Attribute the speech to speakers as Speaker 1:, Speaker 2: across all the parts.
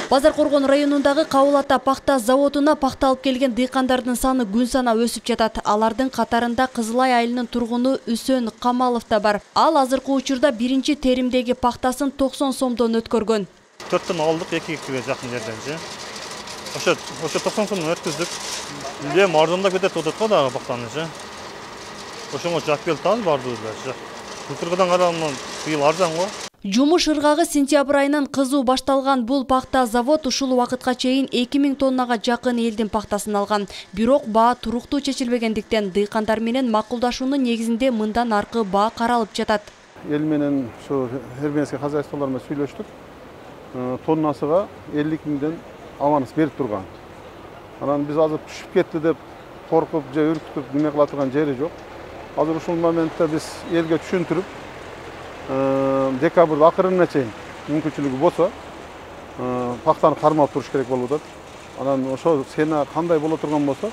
Speaker 1: Базаркоргон районундагы Кабыл Ата пахта заводуна пахта алып келген дыйкандардын саны күн сана өсүп жатат. Алардын катарында Кызылай айылынын тургуну Үсөн Камалов да бар. Ал азыркы учурда биринчи теримдеги пахтасын 90 сомдон өткөргөн.
Speaker 2: 4төн алдык 2-2 жакын жерден. Ошо 90 сомдон өткөздүк. Эле маржонда кетет отот го дагы пахтаны. Ошоңо жак келип ал бардыбыз да. Былтыргыдан караганда быйыл арзан го.
Speaker 1: Жумуш ыргагы сентябрь айынан кызуу башталган бул пахта завод ушул убакытка чейин 2000 тоннага жакын элдин пахтасын алган. Бирок баа туруктуу чечилбегендиктен дыйкандар менен макулдашуунун негизинде мындан аркы баа каралып жатат.
Speaker 3: Эл менен ушу фермерский хозяйстволор менен сүйлөштүк. Тоннасыга 50 миңден аванс берип турган. Анан биз азыр түшүп кетти деп коркуп же үркүтүп неме кыла турган жери жок. Азыр ушул моментте биз элге түшүндүрүп декабрь акырына чейин мүмкүнчүлүгү болсо пахтаны кармап туруш керек болуп атат. Анан ошо сена кандай боло турган болсо,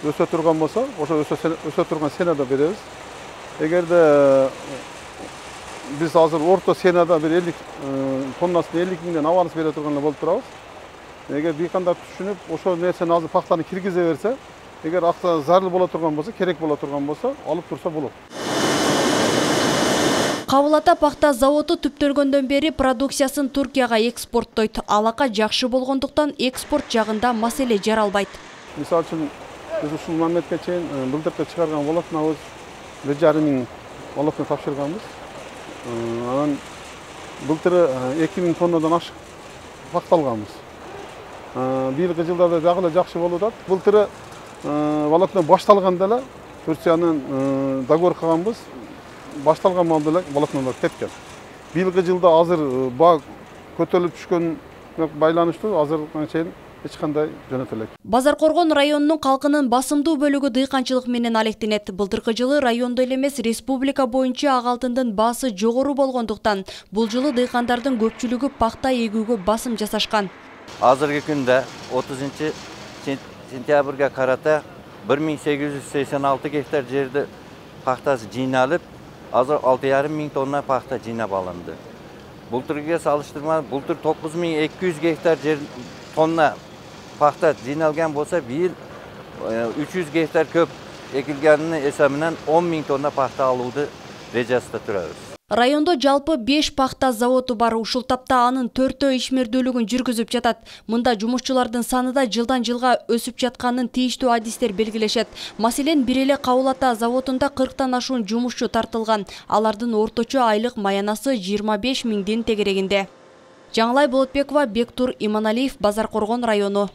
Speaker 3: өсө турган болсо, ошо өсө турган сенада беребиз. Эгерде биз азыр орто сенада бир 50 тоннасын 50 миңден аванс бере турганда болуп турабыз. Эгер дыйкандар түшүнүп, ошо нерсени азыр пахтаны киргизе берсе, эгер акча зарыл боло турган болсо, керек боло турган болсо, алып турса болот.
Speaker 1: Кабыл Ата пахта заводу түптөлгөндөн бери продукциясын Туркияга экспорттойт. Алака жакшы болгондуктан экспорт жагында маселе жаралбайт.
Speaker 3: Мисалы үчүн биз ушул моментке чейин былтыркы чыгарган волокнабыз 1,5 миң волокна тапшырганбыз. Анан былтыры 2000 тоннадан ашык пахталганбыз. Быйылкы жылдарда дагы эле жакшы болуп атат. Былтыры волокна башталганда эле Турциянын договор кылганбыз. Башталган малда эле волокналар кеткен. Быйылкы жылда азыр баа көтөрүлүп түшкөнгө байланыштуу азыркыга чейин эч кандай жөнөтө элек.
Speaker 1: Базаркоргон районунун калкынын басымдуу бөлүгү дыйканчылык менен алектенет. Былтыркы жылы райондо эле эмес республика боюнча ак алтындын баасы жогору болгондуктан бул жылы дыйкандардын көпчүлүгү пахта эгүүгө басым жасашкан.
Speaker 4: Азыркы күндө 30 сентябрга карата 1886 гектар жерди пахтасы жыйналып, азыр 6,5 миң тонна пахта жыйнап алынды. Былтыргыга салыштырма, былтыр 9200 гектар жер тонна пахта жыйналган болсо, быйыл 300 гектар көп экилгенин эсебинен 10 миң тонна пахта алууду режасында турабыз.
Speaker 1: Райондо жалпы 5 пахта заводу бар. Ушул тапта анын 4-өө ишмердүүлүгүн жүргүзүп жатат. Мында жумушчулардын саны да жылдан жылга өсүп жатканын тийиштүү адистер белгилешет. Маселен, бир эле Кабыл Ата заводунда 40тан ашуун жумушчу тартылган. Алардын орточо айлык маянасы 25 миңдин тегерегинде. Жаңылай Болотбекова, Бектур Иманалиев, Базаркоргон району.